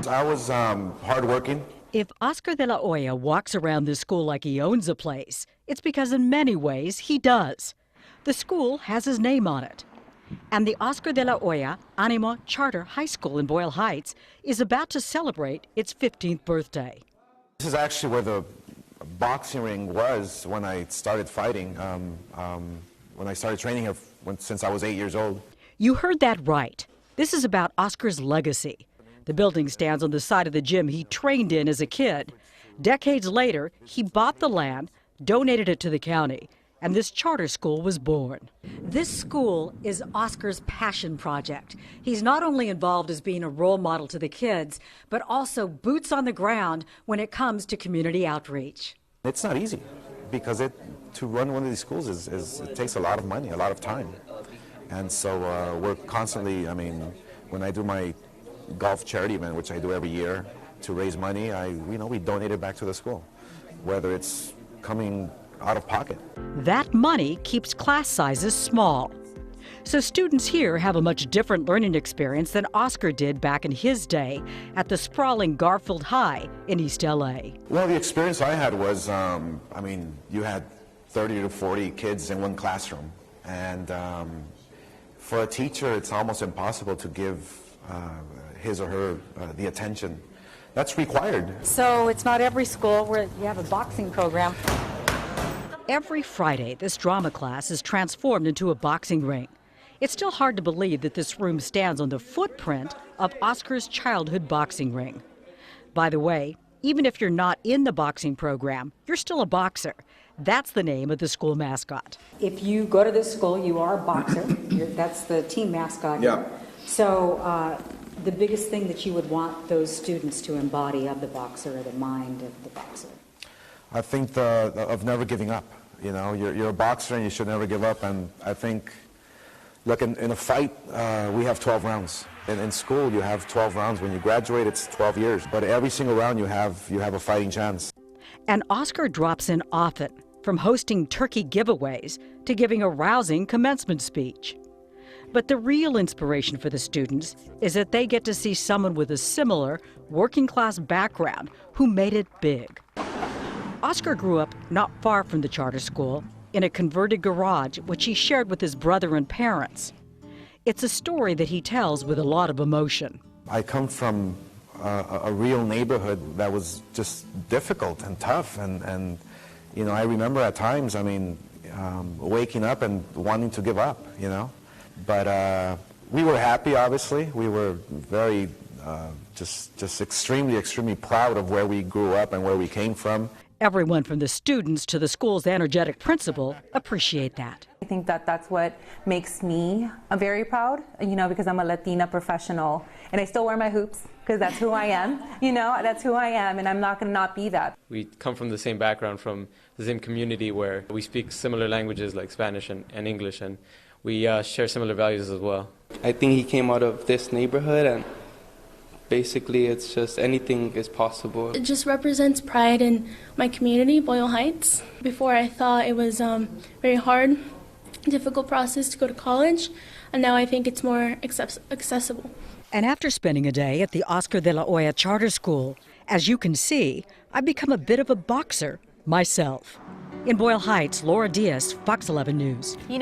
I was hardworking. If Oscar de la Hoya walks around this school like he owns a place, it's because in many ways he does. The school has his name on it. And the Oscar de la Hoya Anima Charter High School in Boyle Heights is about to celebrate its 15th birthday. This is actually where the boxing ring was when I started fighting, when I started training here since I was 8 years old. You heard that right. This is about Oscar's legacy. The building stands on the side of the gym he trained in as a kid. Decades later, he bought the land, donated it to the county, and this charter school was born. This school is Oscar's passion project. He's not only involved as being a role model to the kids, but also boots on the ground when it comes to community outreach. It's not easy because to run one of these schools it takes a lot of money, a lot of time. And so we're constantly, when I do my golf charity event, which I do every year to raise money, we donate it back to the school, whether it's coming out of pocket. That money keeps class sizes small. So students here have a much different learning experience than Oscar did back in his day at the sprawling Garfield High in East LA. Well, the experience I had was, you had 30 to 40 kids in one classroom. And for a teacher, it's almost impossible to give his or her the attention that's required. So it's not every school where you have a boxing program. Every Friday, this drama class is transformed into a boxing ring. It's still hard to believe that this room stands on the footprint of Oscar's childhood boxing ring. By the way, even if you're not in the boxing program, you're still a boxer. That's the name of the school mascot. If you go to this school, you are a boxer. That's the team mascot. Yeah. So the biggest thing that you would want those students to embody of the boxer or the mind of the boxer? I think of never giving up. You know, you're a boxer and you should never give up. And I think, look, in a fight, we have 12 rounds. In school, you have 12 rounds. When you graduate, it's 12 years. But every single round, you have a fighting chance. And Oscar drops in often, from hosting turkey giveaways to giving a rousing commencement speech. But the real inspiration for the students is that they get to see someone with a similar working-class background who made it big. Oscar grew up not far from the charter school, in a converted garage, which he shared with his brother and parents. It's a story that he tells with a lot of emotion. I come from a real neighborhood that was just difficult and tough, and I remember at times, waking up and wanting to give up, But we were happy, obviously. We were very, just extremely proud of where we grew up and where we came from. Everyone from the students to the school's energetic principal appreciate that. I think that's what makes me very proud, because I'm a Latina professional and I still wear my hoops because that's who I am, that's who I am, and I'm not going to not be that. We come from the same background, from the same community where we speak similar languages like Spanish and English, and we share similar values as well. I think he came out of this neighborhood, and basically it's just anything is possible. It just represents pride in my community, Boyle Heights. Before I thought it was very hard, difficult process to go to college, and now I think it's more accessible. And after spending a day at the Oscar de la Hoya Charter School, as you can see, I've become a bit of a boxer myself. In Boyle Heights, Laura Diaz, Fox 11 News.